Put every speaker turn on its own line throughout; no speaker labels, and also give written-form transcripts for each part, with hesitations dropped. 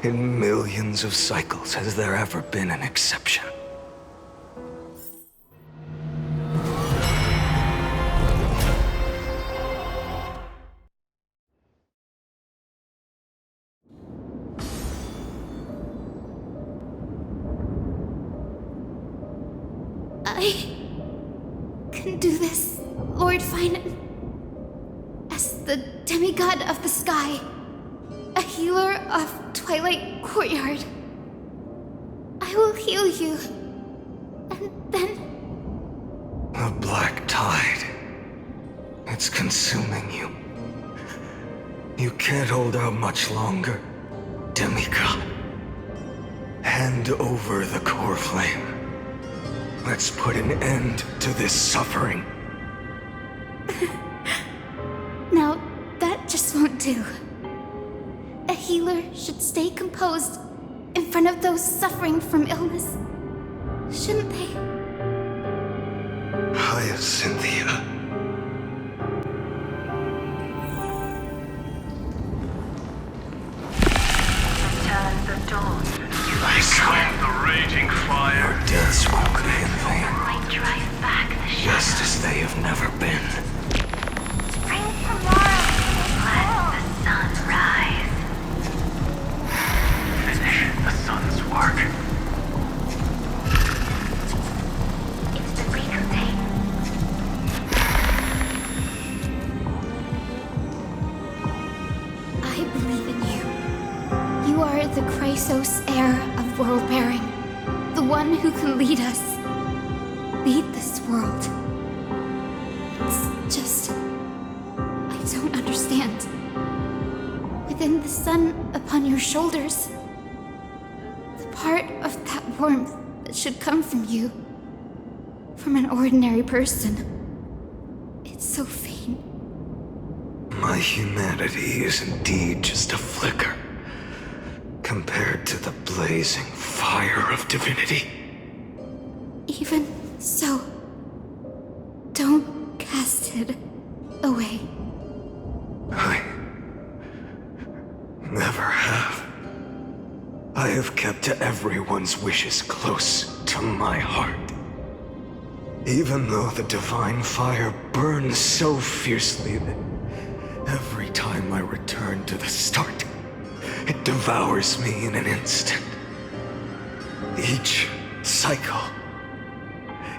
In millions of cycles, has there ever been an exception?
I can do this, Lord Finan. As the demigod of the sky, a healer of Twilight Courtyard. I will heal you, and then...
The black tide. It's consuming you. You can't hold out much longer, demigod. Hand over the core flame. Let's put an end to this suffering.
No, that just won't do. A healer should stay composed in front of those suffering from illness. Shouldn't they?
Cynthia.
Return the dawn.
I swear
The raging fire.
your deaths won't be in vain,
Might drive back the
just
shadows.
as they have never been.
Spring tomorrow. Let the sun rise.
Finish the sun's work.
It's the reclaim.
I believe in you. You are the Chrysos heir of world bearing. The one who can lead us. Lead this world. It's just... I don't understand. Within the sun upon your shoulders, the part of that warmth that should come from you, from an ordinary person, it's so faint.
My humanity is indeed just a flicker, compared to the blazing fire of divinity.
Even so, don't cast it away.
I never have. I have kept everyone's wishes close to my heart. Even though the divine fire burns so fiercely that every time I return to the start, it devours me in an instant. Each cycle,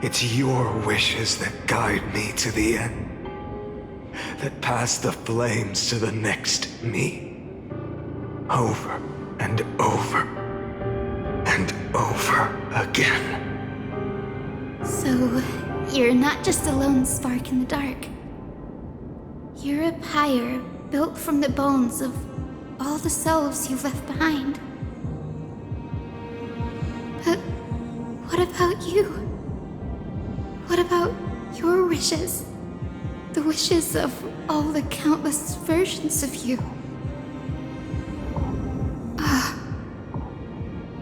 it's your wishes that guide me to the end, that pass the flames to the next me. Over and over and over again.
So, you're not just a lone spark in the dark. You're a pyre built from the bones of all the selves you've left behind. But what about you? What about your wishes? The wishes of all the countless versions of you?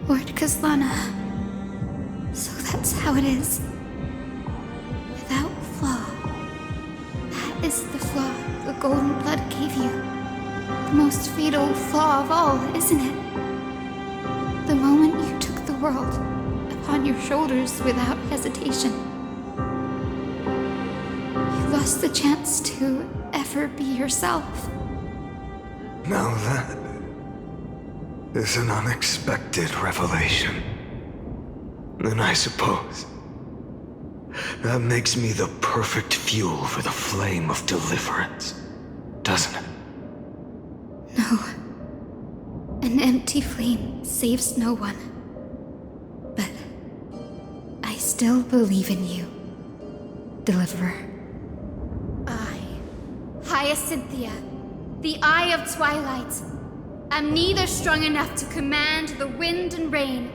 Lord Kazlana. So that's how it is. Without flaw. That is the flaw the golden blood gave you. The most fatal flaw of all, isn't it? The moment you took the world upon your shoulders without hesitation. You lost the chance to ever be yourself.
Now that is an unexpected revelation. Then I suppose that makes me the perfect fuel for the flame of deliverance, doesn't it?
No. An empty flame saves no one. But I still believe in you, Deliverer. I, Hyacinthia, the Eye of Twilight, am neither strong enough to command the wind and rain,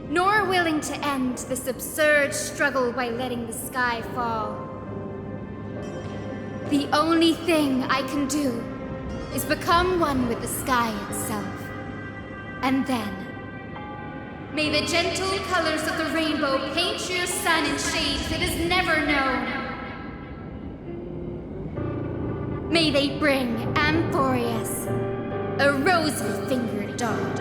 nor willing to end this absurd struggle by letting the sky fall. The only thing I can do is become one with the sky itself. And then, may the gentle colors of the rainbow paint your sun in shades it has never known. May they bring Amphorius, a rosy-fingered dog,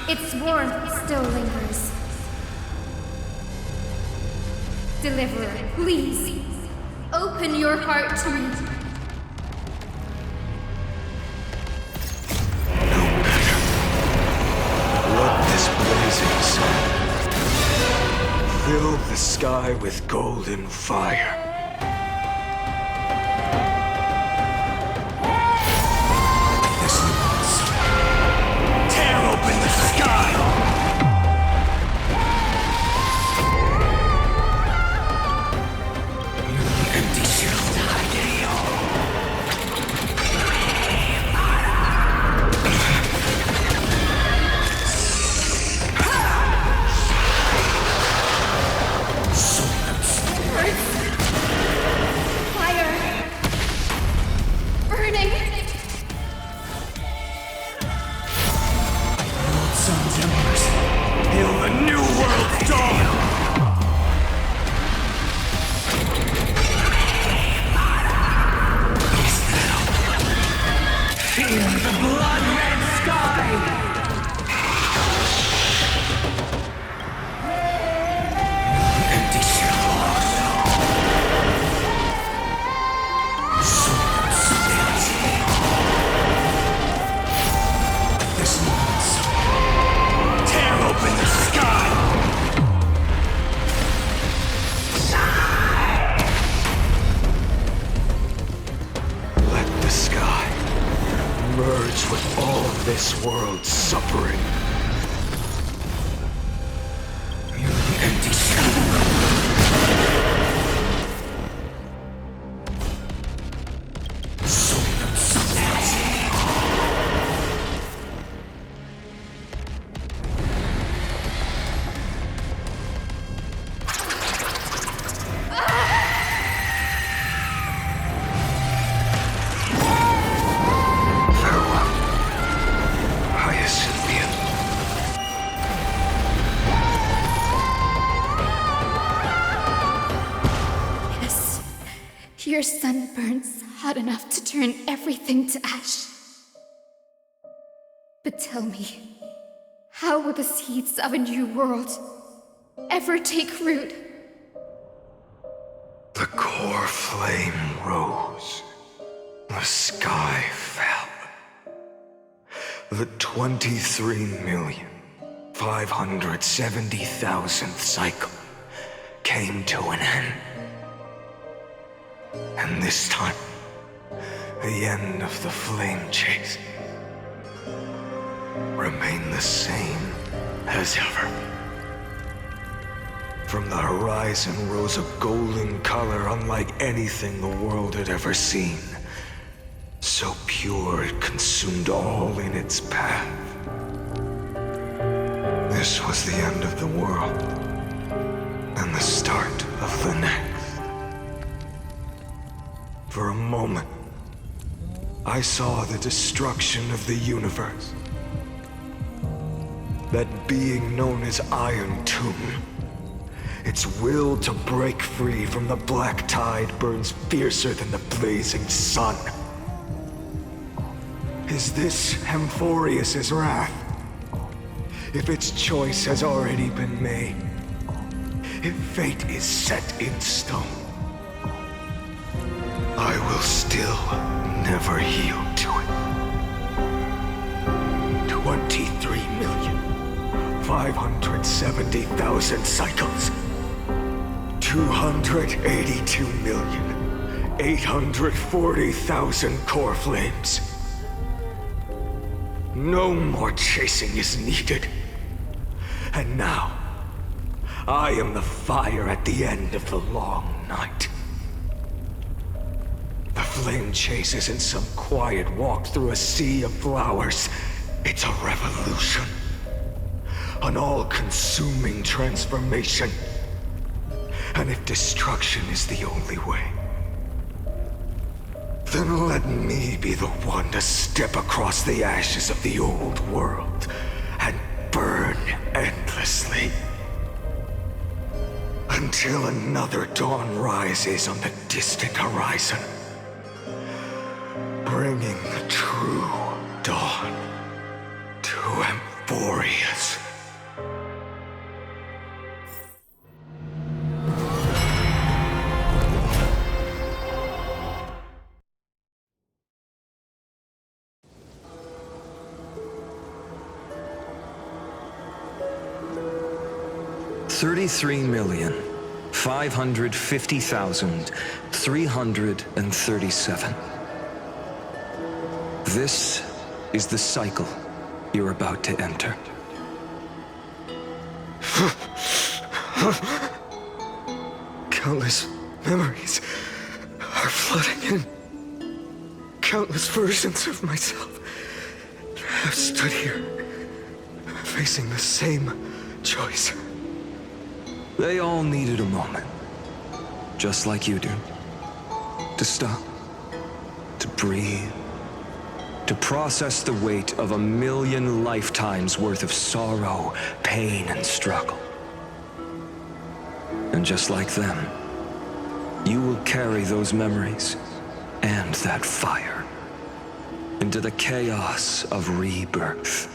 Its warmth still lingers. Deliverer, please, open your heart to me.
Let this blazing sun fill the sky with golden fire. This monster, tear open the sky! Empty shield,
Fire! Burning!
Sun's embers, hail the new world's dawn! Feel the blood-red sky! Empty shell. This monster, tear open the sky! Let the sky merge with all this world's suffering. Empty shell.
Yes, your sun burns hot enough to turn everything to ash. But tell me, how will the seeds of a new world ever take root?
The core flame rose. The sky fell. The 23,570,000th cycle came to an end. And this time, the end of the flame chase remained the same as ever. From the horizon rose a golden color unlike anything the world had ever seen. So pure it consumed all in its path. This was the end of the world, and the start of the next. For a moment, I saw the destruction of the universe. That being known as Iron Tomb. Its will to break free from the black tide burns fiercer than the blazing sun. Is this Amphorius's wrath? If its choice has already been made, if fate is set in stone, I will still never yield to it. 23,570,000 cycles. 282,840,000 core flames. No more chasing is needed. And now, I am the fire at the end of the long night. The flame chase isn't some quiet walk through a sea of flowers. It's a revolution. An all-consuming transformation. And if destruction is the only way, then let me be the one to step across the ashes of the old world and burn endlessly. Until another dawn rises on the distant horizon, bringing the true dawn to Amphorius. Boreas. $33,550,337. This is the cycle you're about to enter. Countless memories are flooding in. Countless versions of myself have stood here, facing the same choice. They all needed a moment, just like you do. To stop, to breathe, to process the weight of 1,000,000 lifetimes worth of sorrow, pain, and struggle. And just like them, you will carry those memories and that fire into the chaos of rebirth.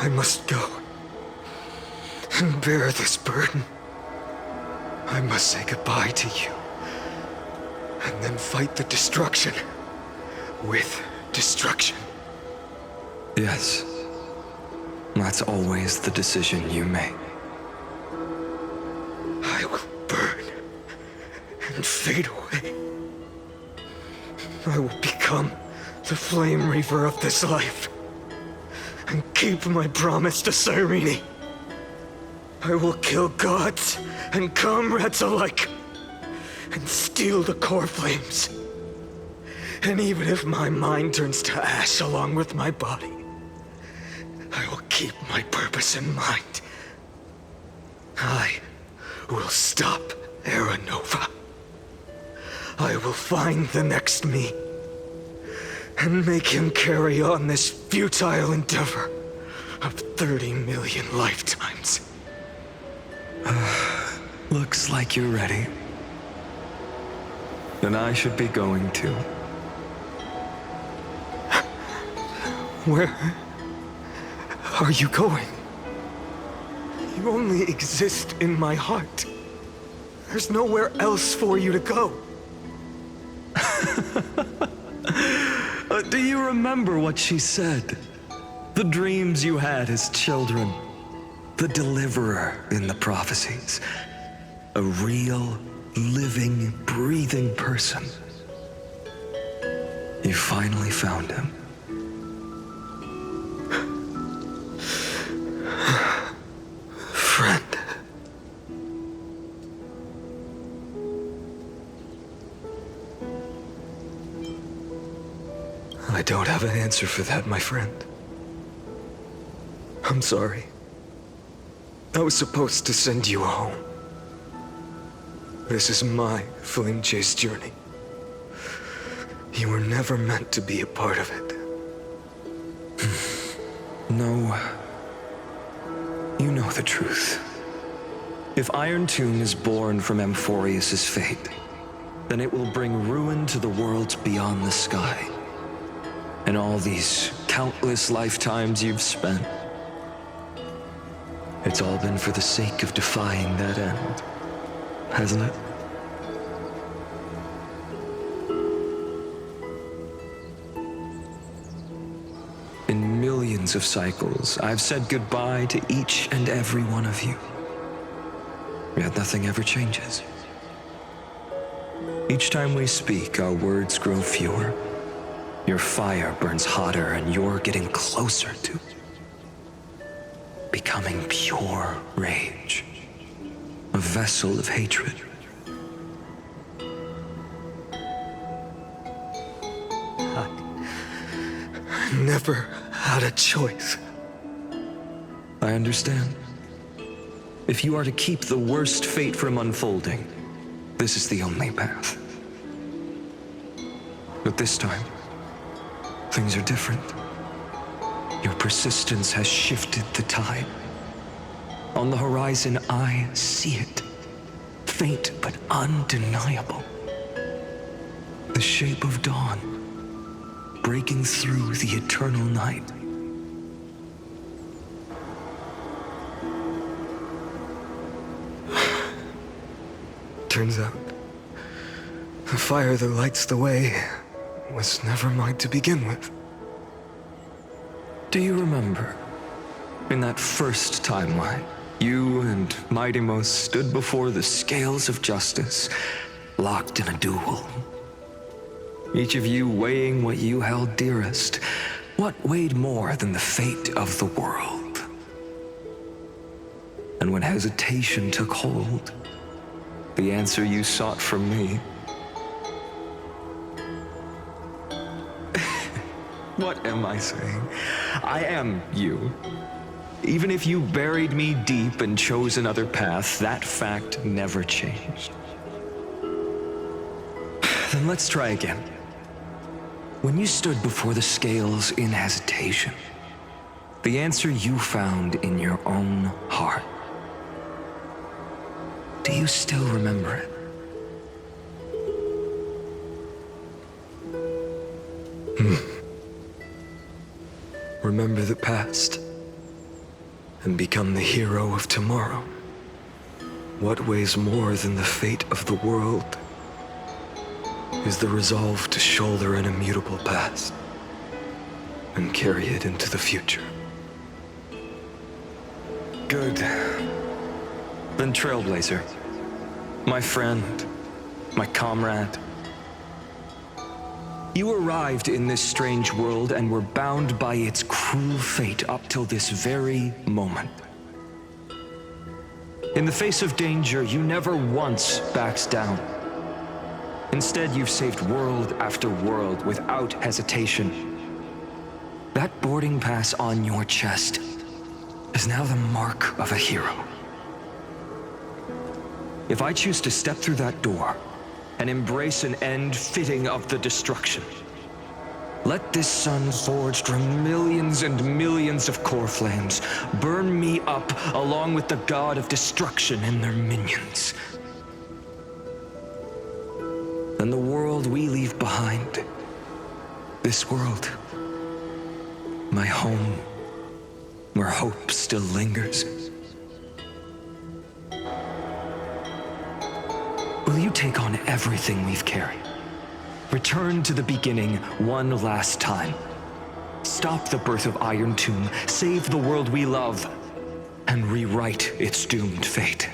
I must go and bear this burden. I must say goodbye to you, and then fight the destruction with destruction. Yes, that's always the decision you make. I will burn and fade away. I will become the flame reaver of this life and keep my promise to Cyrene. I will kill gods and comrades alike and steal the core flames. And even if my mind turns to ash along with my body, I will keep my purpose in mind. I will stop Era Nova. I will find the next me and make him carry on this futile endeavor of 30 million lifetimes. Looks like you're ready. Then I should be going too. Where are you going? You only exist in my heart. There's nowhere else for you to go. Do you remember what she said? The dreams you had as children. The deliverer in the prophecies. A real, living, breathing person. You finally found him. Friend. I don't have an answer for that, my friend. I'm sorry. I was supposed to send you home. This is my flame chase journey. You were never meant to be a part of it. No. You know the truth. If Iron Tomb is born from Amphorius' fate, then it will bring ruin to the worlds beyond the sky. And all these countless lifetimes you've spent, it's all been for the sake of defying that end, hasn't it? In millions of cycles, I've said goodbye to each and every one of you. Yet nothing ever changes. Each time we speak, our words grow fewer. Your fire burns hotter, and you're getting closer to becoming pure rage, a vessel of hatred. I never had a choice. I understand. If you are to keep the worst fate from unfolding, this is the only path. But this time, things are different. Your persistence has shifted the tide. On the horizon, I see it. Faint but undeniable. The shape of dawn, breaking through the eternal night. Turns out, the fire that lights the way was never mine to begin with. Do you remember, in that first timeline, you and Mightymost stood before the scales of justice, locked in a duel? Each of you weighing what you held dearest. What weighed more than the fate of the world? And when hesitation took hold, the answer you sought from me. What am I saying? I am you. Even if you buried me deep and chose another path, that fact never changed. Then let's try again. When you stood before the scales in hesitation, the answer you found in your own heart. Do you still remember it? Remember the past and become the hero of tomorrow. What weighs more than the fate of the world is the resolve to shoulder an immutable past and carry it into the future. Good. Then Trailblazer, my friend, my comrade. You arrived in this strange world and were bound by its cruel fate up till this very moment. In the face of danger, you never once backed down. Instead, you've saved world after world without hesitation. That boarding pass on your chest is now the mark of a hero. If I choose to step through that door and embrace an end fitting of the destruction, let this sun forged from millions and millions of core flames burn me up along with the god of destruction and their minions. Then the world we leave behind, this world, my home, where hope still lingers. Will you take on everything we've carried? Return to the beginning one last time. Stop the birth of Iron Tomb, save the world we love, and rewrite its doomed fate.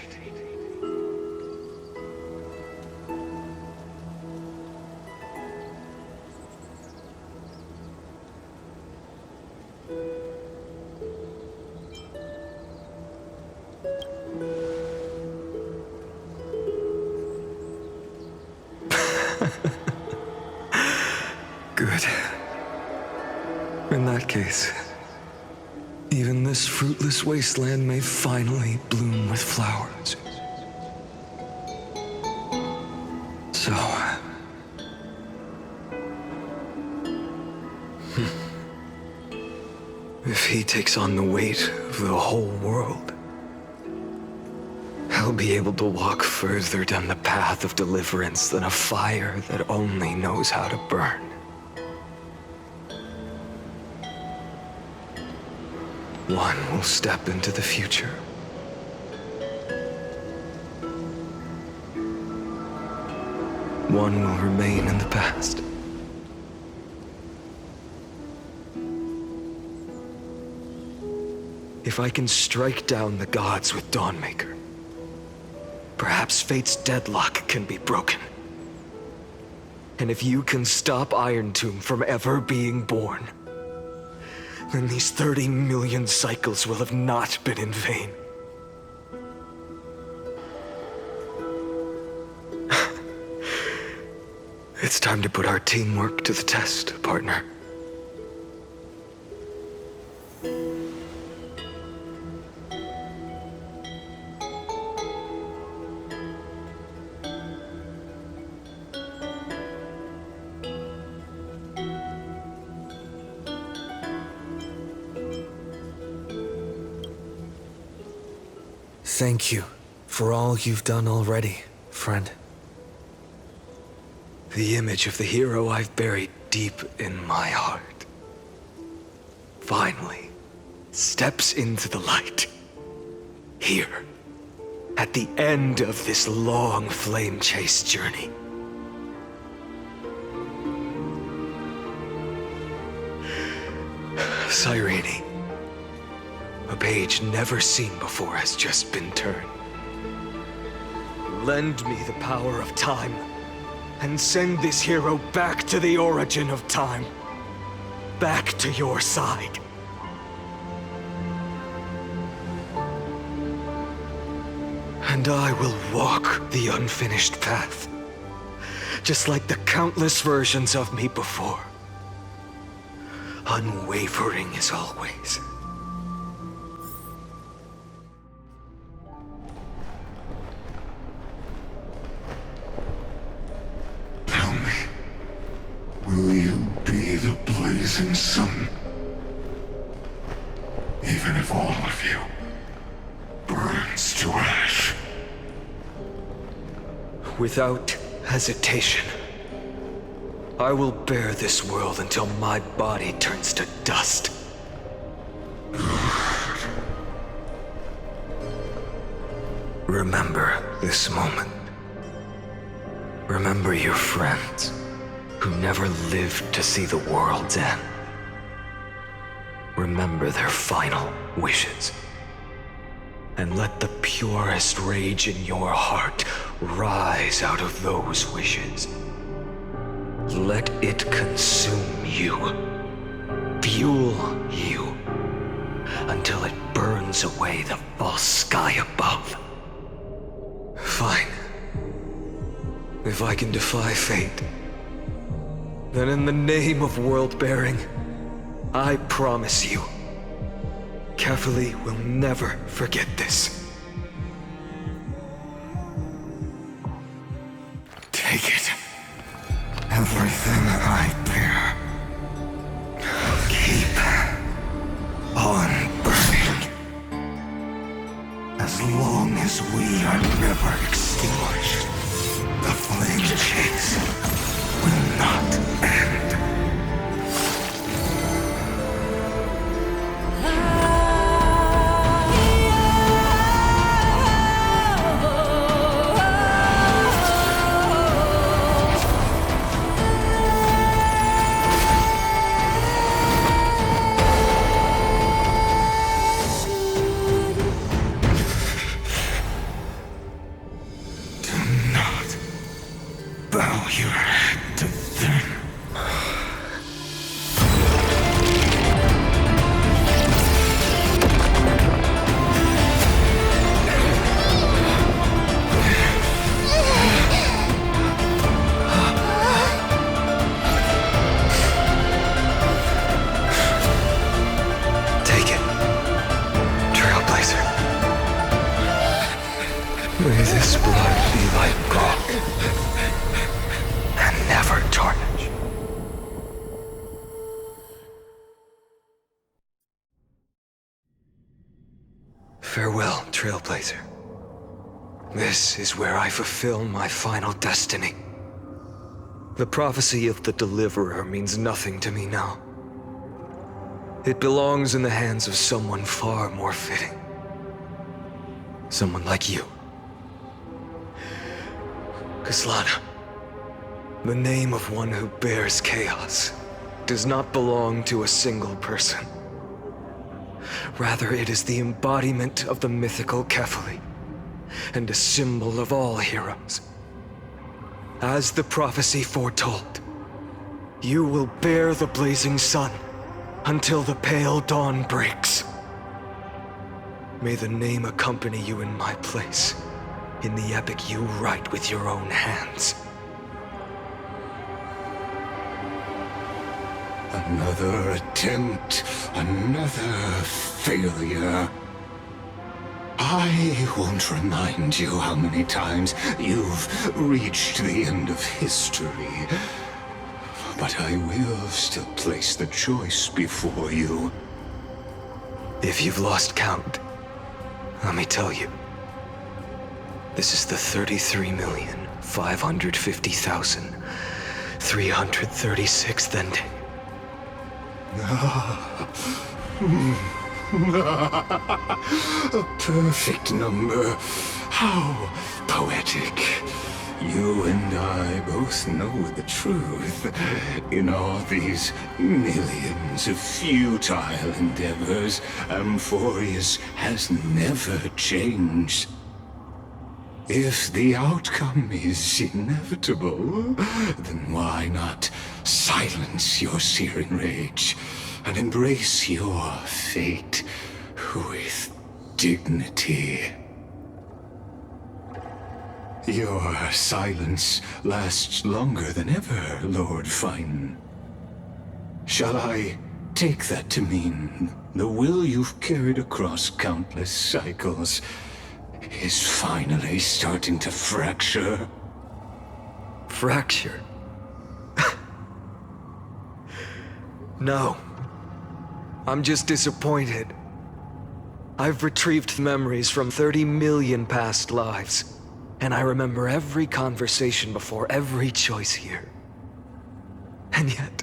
Good. In that case, even this fruitless wasteland may finally bloom with flowers. So... if he takes on the weight of the whole world, I'll be able to walk further down the path of deliverance than a fire that only knows how to burn. One will step into the future. One will remain in the past. If I can strike down the gods with Dawnmaker, perhaps fate's deadlock can be broken. And if you can stop Iron Tomb from ever being born, then these 30 million cycles will have not been in vain. It's time to put our teamwork to the test, partner. Thank you for all you've done already, friend. The image of the hero I've buried deep in my heart finally steps into the light. Here, at the end of this long flame chase journey. Cyrene, a page never seen before has just been turned. Lend me the power of time, and send this hero back to the origin of time. Back to your side. And I will walk the unfinished path, just like the countless versions of me before. Unwavering as always.
Tell me, will you be the blazing sun? Even if all of you burns to ash.
Without hesitation, I will bear this world until my body turns to dust. Remember this moment. Remember your friends who never lived to see the world's end. Remember their final wishes. And let the purest rage in your heart rise out of those wishes. Let it consume you, fuel you, until it burns away the false sky above. Fine. If I can defy fate, then in the name of world-bearing, I promise you, Kefali will never forget this.
Take it. Everything I bear. Keep on burning. As long as we are never extinguished, the flame chase will not end. Bow your head to them.
Take it, Trailblazer. May this blood be like gold. And never tarnish. Farewell, Trailblazer. This is where I fulfill my final destiny. The prophecy of the Deliverer means nothing to me now. It belongs in the hands of someone far more fitting. Someone like you. Kaslana. The name of one who bears chaos does not belong to a single person. Rather, it is the embodiment of the mythical Kefali, and a symbol of all heroes. As the prophecy foretold, you will bear the blazing sun until the pale dawn breaks. May the name accompany you in my place, in the epic you write with your own hands.
Another attempt, another failure. I won't remind you how many times you've reached the end of history. But I will still place the choice before you.
If you've lost count, let me tell you. This is the 33,550,000 336th ending.
A perfect number. How poetic. You and I both know the truth. In all these millions of futile endeavors, Amphorius has never changed. If the outcome is inevitable, then why not silence your searing rage and embrace your fate with dignity? Your silence lasts longer than ever, Lord Fine. Shall I take that to mean the will you've carried across countless cycles is finally starting to fracture?
Fracture? No. I'm just disappointed. I've retrieved memories from 30 million past lives, and I remember every conversation before every choice here. And yet,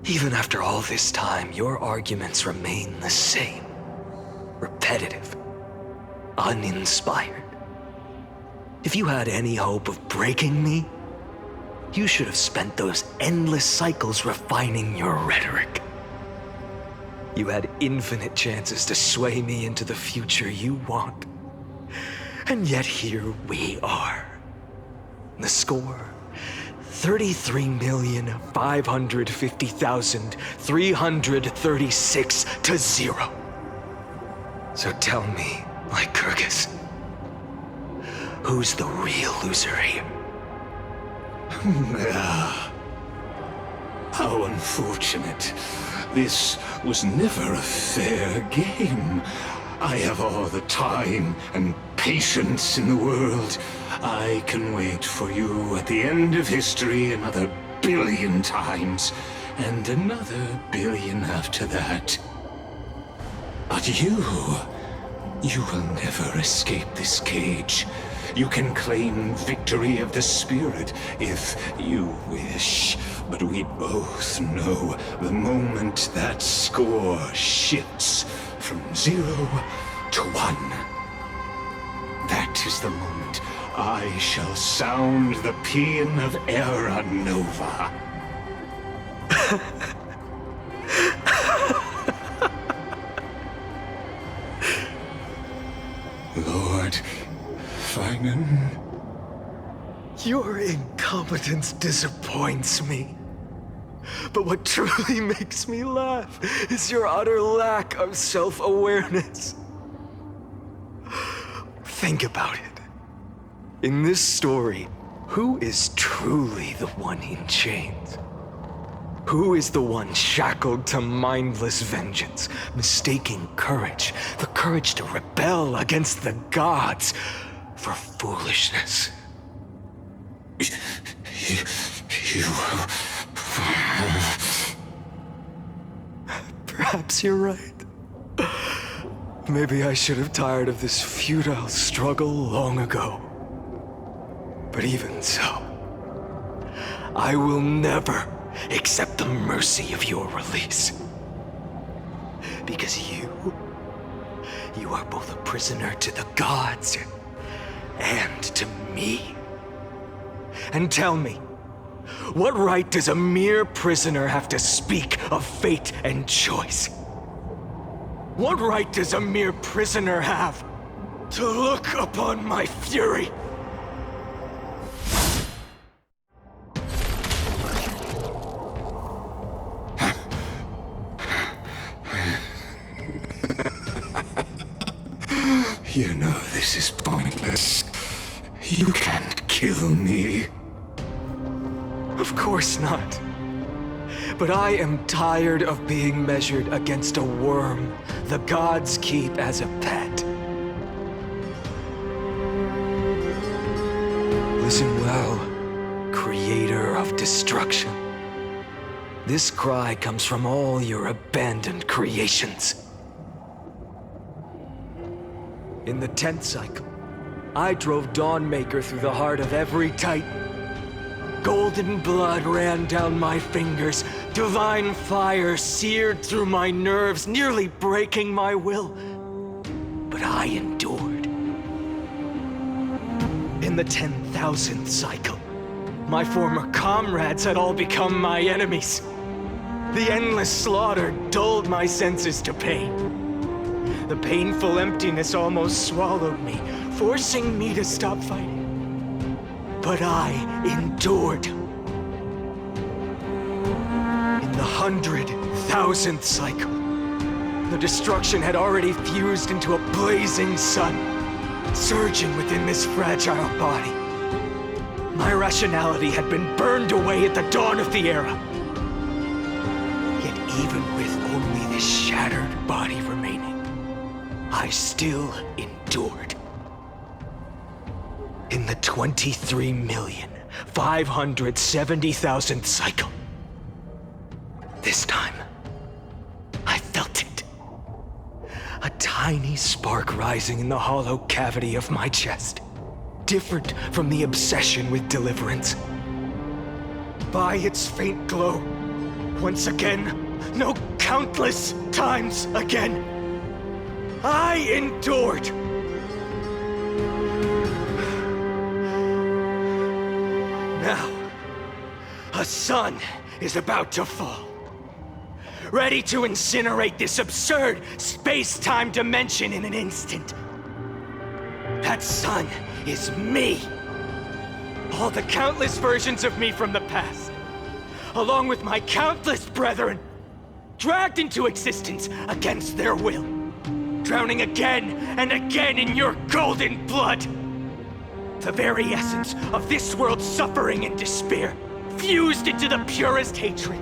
even after all this time, your arguments remain the same. Repetitive. Uninspired. If you had any hope of breaking me, you should have spent those endless cycles refining your rhetoric. You had infinite chances to sway me into the future you want. And yet here we are. The score, 33,550,336 to 0. So tell me, Lycurgus, who's the real loser here?
How unfortunate. This was never a fair game. I have all the time and patience in the world. I can wait for you at the end of history another billion times, and another billion after that. But you will never escape this cage. You can claim victory of the spirit if you wish, but we both know the moment that score shifts from 0 to 1. That is the moment I shall sound the paean of Era Nova. Lord Finan?
Your incompetence disappoints me. But what truly makes me laugh is your utter lack of self-awareness. Think about it. In this story, who is truly the one in chains? Who is the one shackled to mindless vengeance, mistaking courage, the courage to rebel against the gods, for foolishness?
You...
Perhaps you're right. Maybe I should have tired of this futile struggle long ago. But even so, I will never accept the mercy of your release. Because you are both a prisoner to the gods and to me. And tell me, what right does a mere prisoner have to speak of fate and choice? What right does a mere prisoner have to look upon my fury?
You know this is pointless. You can't kill me.
Of course not. But I am tired of being measured against a worm the gods keep as a pet. Listen well, creator of destruction. This cry comes from all your abandoned creations. In the 10th cycle, I drove Dawnmaker through the heart of every Titan. golden blood ran down my fingers. Divine fire seared through my nerves, nearly breaking my will. But I endured. In the 10,000th cycle, my former comrades had all become my enemies. The endless slaughter dulled my senses to pain. The painful emptiness almost swallowed me, forcing me to stop fighting. But I endured. In the 100,000th cycle, the destruction had already fused into a blazing sun, surging within this fragile body. My rationality had been burned away at the dawn of the era. Yet even with only this shattered body remaining, I still endured. In the 23,570,000th cycle, this time, I felt it. A tiny spark rising in the hollow cavity of my chest, different from the obsession with deliverance. By its faint glow, once again, no, countless times again, I endured. Now, a sun is about to fall, ready to incinerate this absurd space-time dimension in an instant. That sun is me. All the countless versions of me from the past, along with my countless brethren, dragged into existence against their will, drowning again and again in your golden blood. The very essence of this world's suffering and despair, fused into the purest hatred,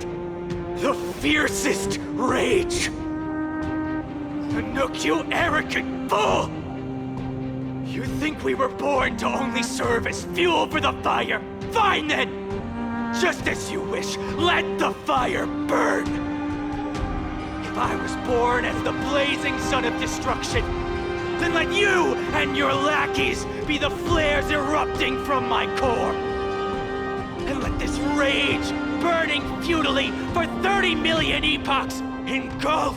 the fiercest rage. Nook, you arrogant fool! You think we were born to only serve as fuel for the fire? Fine then! Just as you wish, let the fire burn! If I was born as the blazing sun of destruction, then let you and your lackeys be the flares erupting from my core. And let this rage, burning futilely for 30 million epochs, engulf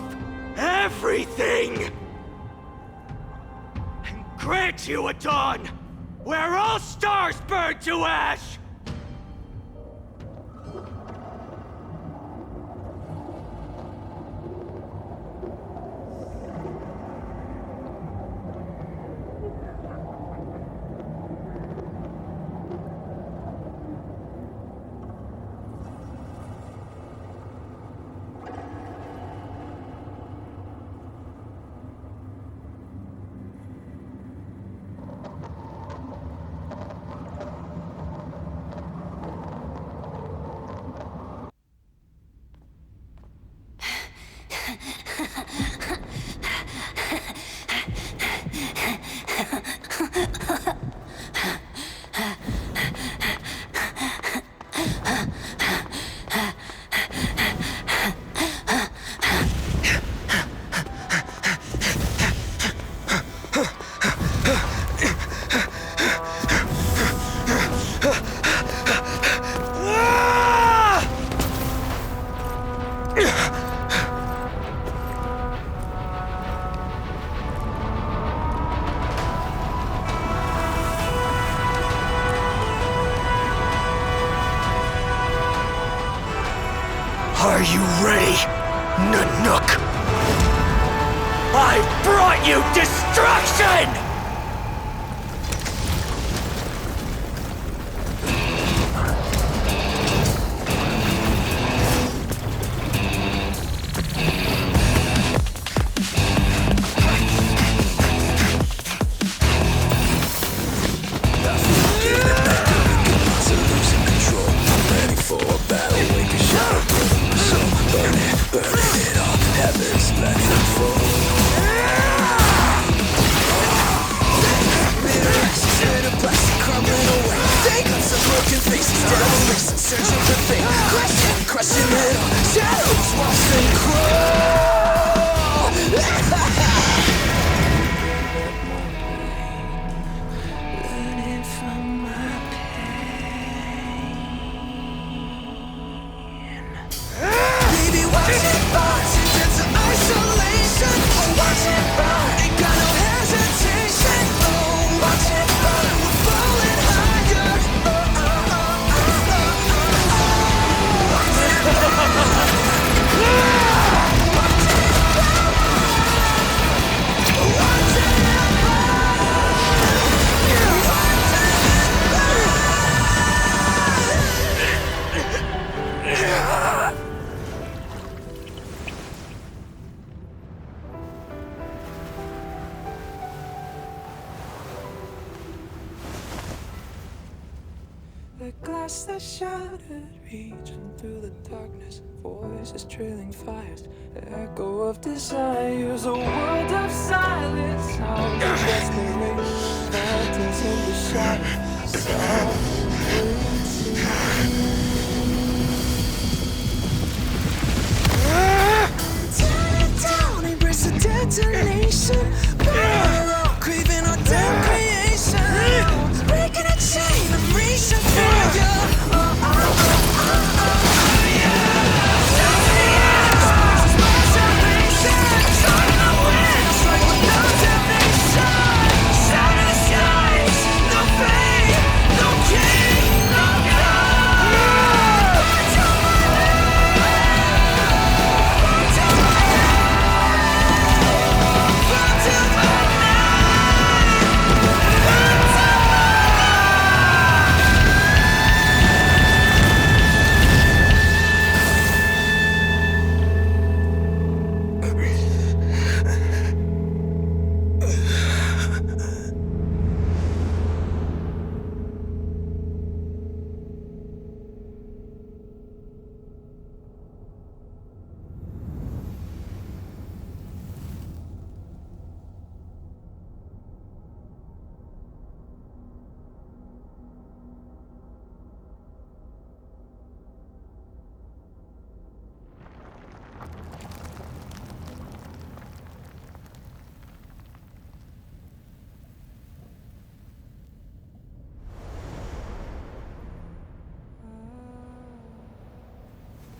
everything! And grant you a dawn where all stars burn to ash! Are you ready, Nanook? I brought you destruction!
like glass that shattered, reaching through the darkness. Voices trailing fires, echo of desires. A world of silence, sounds of desperation. Fountains in the shadow, soft waiting. Tear it down, embrace the detonation. Burn up, craving our damn creation. Breaking a chain, I'm reaching for you.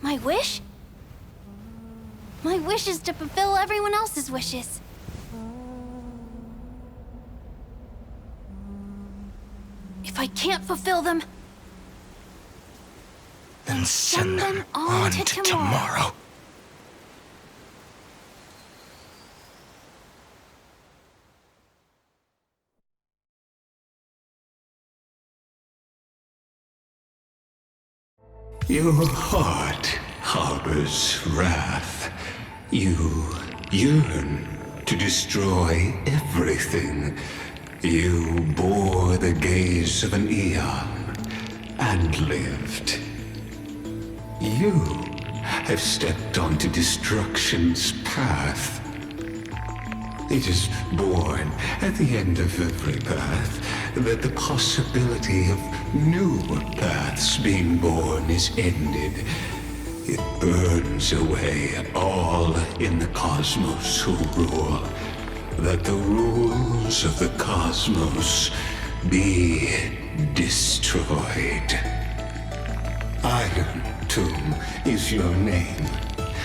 My wish? My wish is to fulfill everyone else's wishes. If I can't fulfill them,
Then
send them on to tomorrow.
Your heart harbors wrath. You yearn to destroy everything. You bore the gaze of an eon and lived. You have stepped onto destruction's path. It is born at the end of every path that the possibility of new paths being born is ended. It burns away all in the cosmos who rule, that the rules of the cosmos be destroyed. Iron Tomb is your name.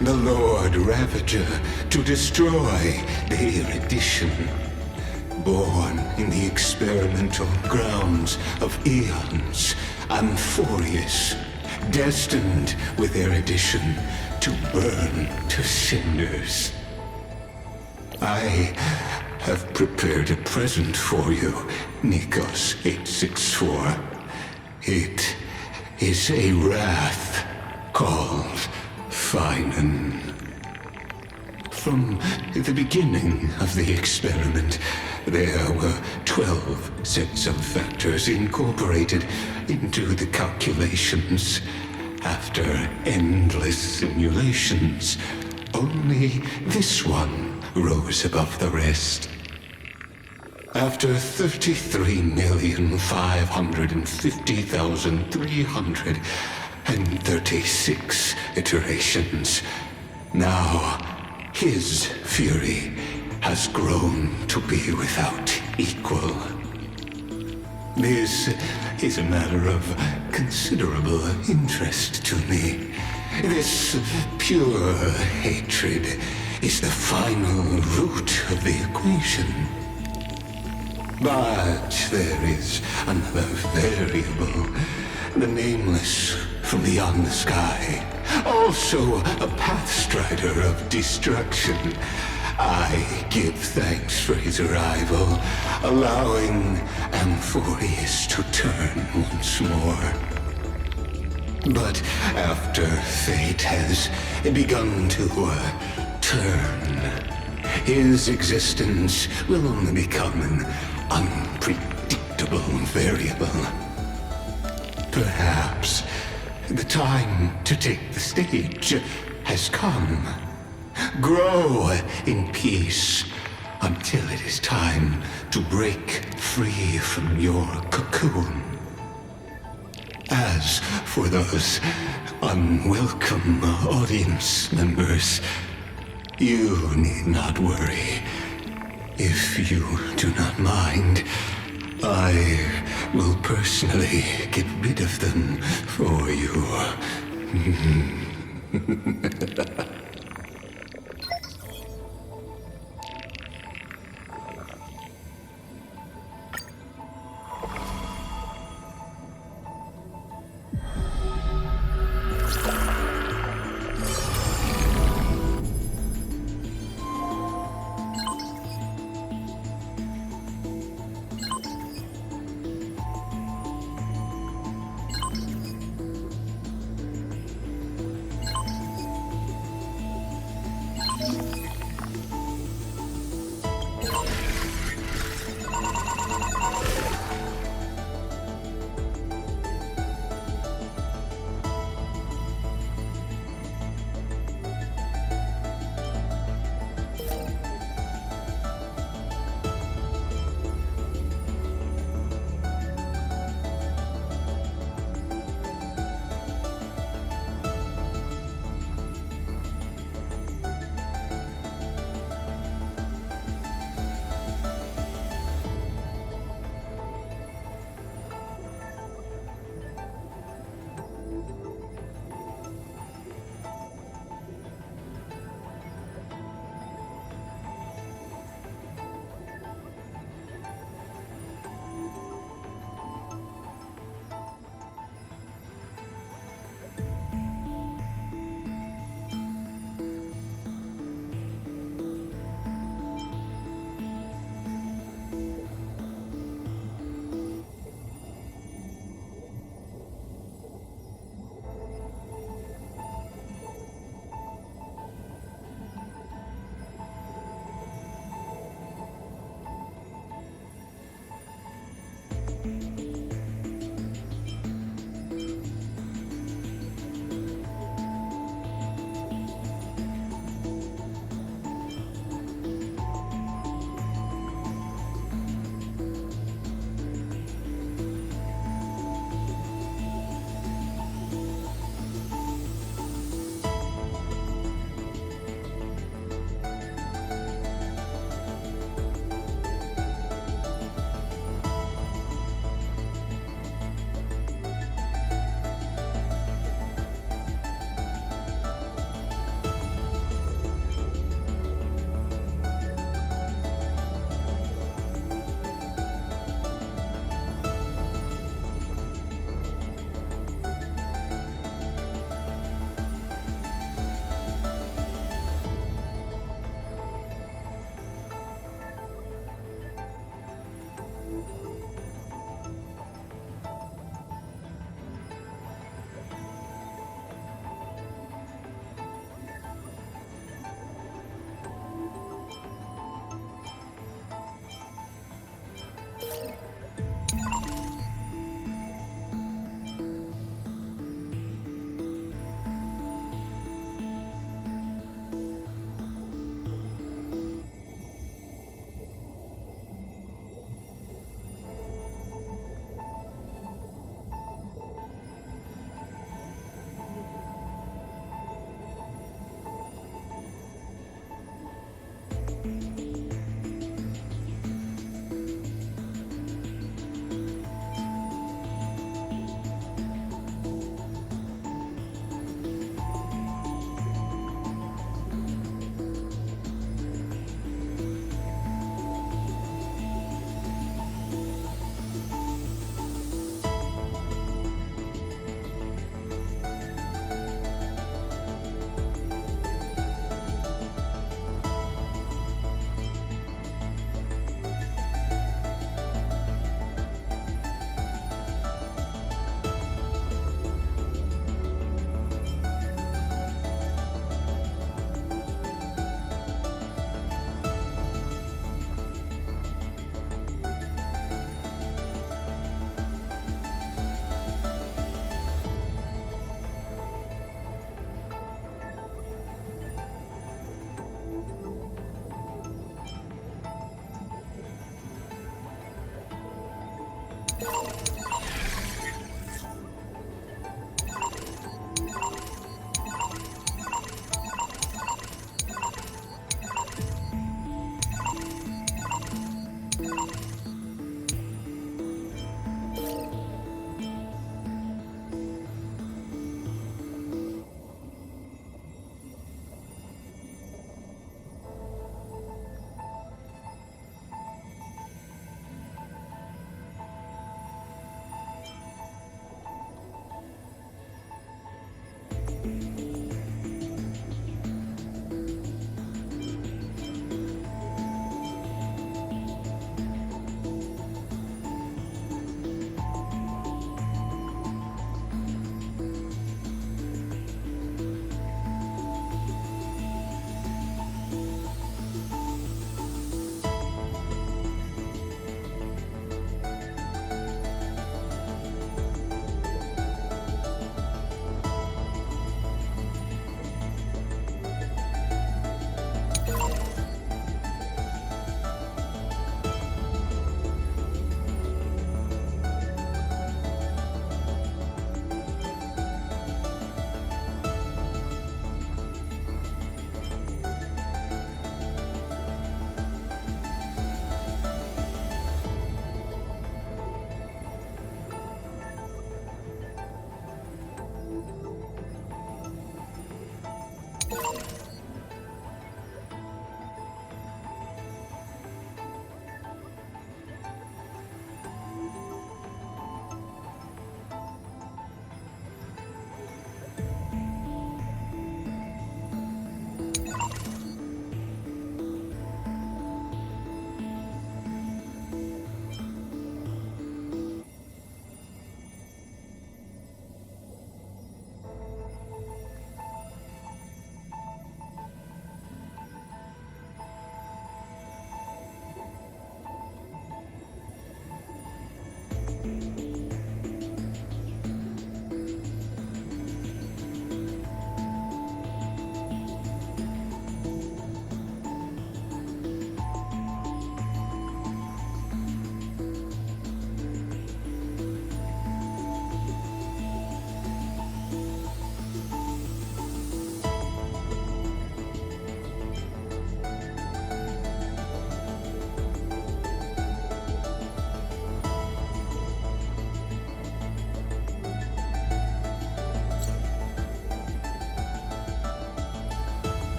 The Lord Ravager to destroy the erudition. Born in the experimental grounds of eons, Amphorius, destined with erudition to burn to cinders. I have prepared a present for you, Nikos 864. It is a wrath called Finan. From the beginning of the experiment, there were 12 sets of factors incorporated into the calculations. After endless simulations, only this one rose above the rest. After 33,550,336 iterations, now his fury has grown to be without equal. This is a matter of considerable interest to me. This pure hatred is the final root of the equation. But there is another variable, the nameless from beyond the sky, also a pathstrider of destruction. I give thanks for his arrival, allowing Amphorius to turn once more. But after fate has begun to turn, his existence will only become an unpredictable variable. Perhaps the time to take the stage has come. Grow in peace until it is time to break free from your cocoon. As for those unwelcome audience members, you need not worry. If you do not mind, I will personally get rid of them for you.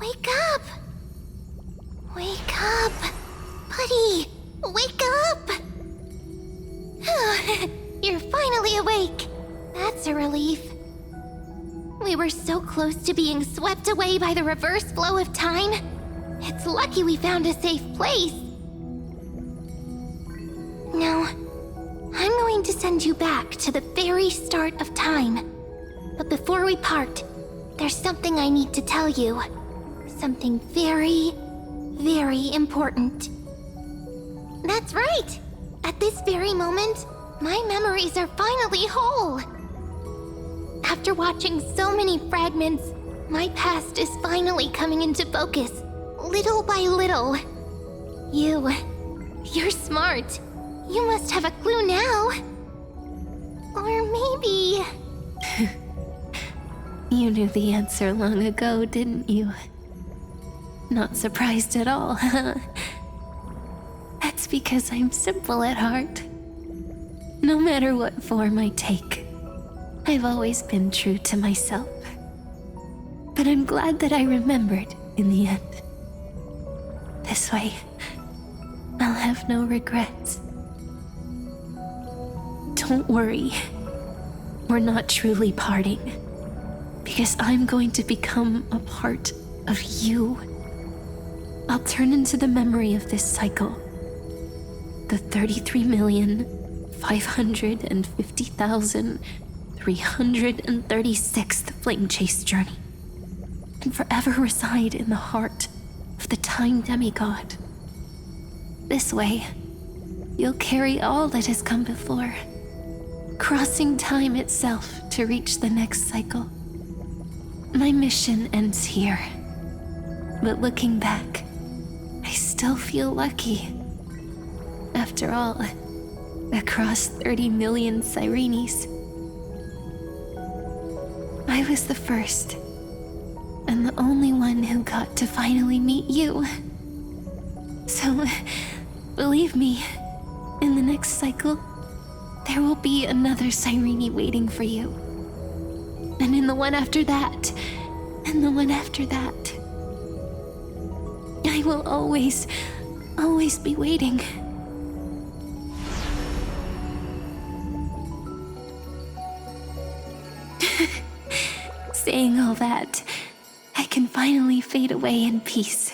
Wake up! Wake up! Buddy! Wake up! You're finally awake. That's a relief. We were so close to being swept away by the reverse flow of time. It's lucky we found a safe place. Now, I'm going to send you back to the very start of time. But before we part, there's something I need to tell you. Something very, very important. That's right! At this very moment, my memories are finally whole. After watching so many fragments, my past is finally coming into focus, little by little. You You're smart. You must have a clue now. Or maybe...
You knew the answer long ago, didn't you? Not surprised at all, huh? That's because I'm simple at heart. No matter what form I take, I've always been true to myself. But I'm glad that I remembered in the end. This way, I'll have no regrets. Don't worry. We're not truly parting. Because I'm going to become a part of you. I'll turn into the memory of this cycle. The 33,550,336th Flame Chase journey. And forever reside in the heart of the Time Demigod. This way, you'll carry all that has come before, crossing time itself to reach the next cycle. My mission ends here, but looking back, I still feel lucky. After all, across 30 million Sirenes, I was the first, and the only one who got to finally meet you. So, believe me, in the next cycle, there will be another Sirene waiting for you. And in the one after that, and the one after that. I will always be waiting. Saying all that, I can finally fade away in peace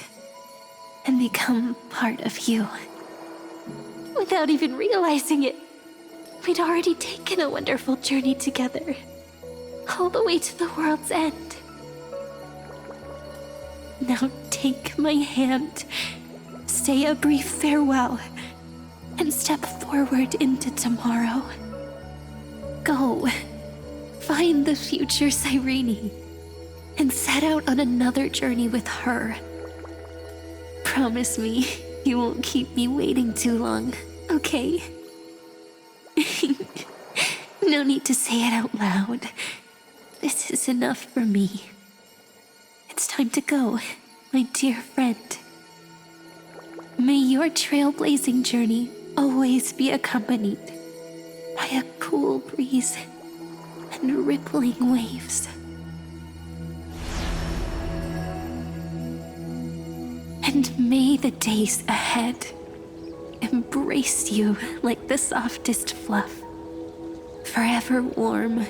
and become part of you. Without even realizing it, we'd already taken a wonderful journey together. All the way to the world's end. Now take my hand, say a brief farewell, and step forward into tomorrow. Go, find the future Sirene, and set out on another journey with her. Promise me you won't keep me waiting too long, okay? No need to say it out loud. This is enough for me. It's time to go, my dear friend. May your trailblazing journey always be accompanied by a cool breeze and rippling waves. And may the days ahead embrace you like the softest fluff, forever warm,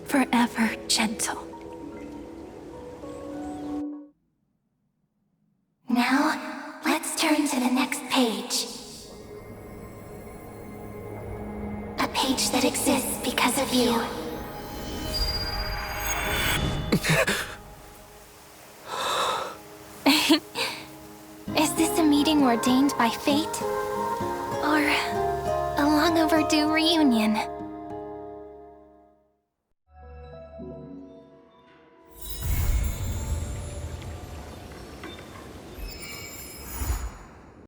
forever gentle.
Now, let's turn to the next page. A page that exists because of you. Is this a meeting ordained by fate? Or a long overdue reunion?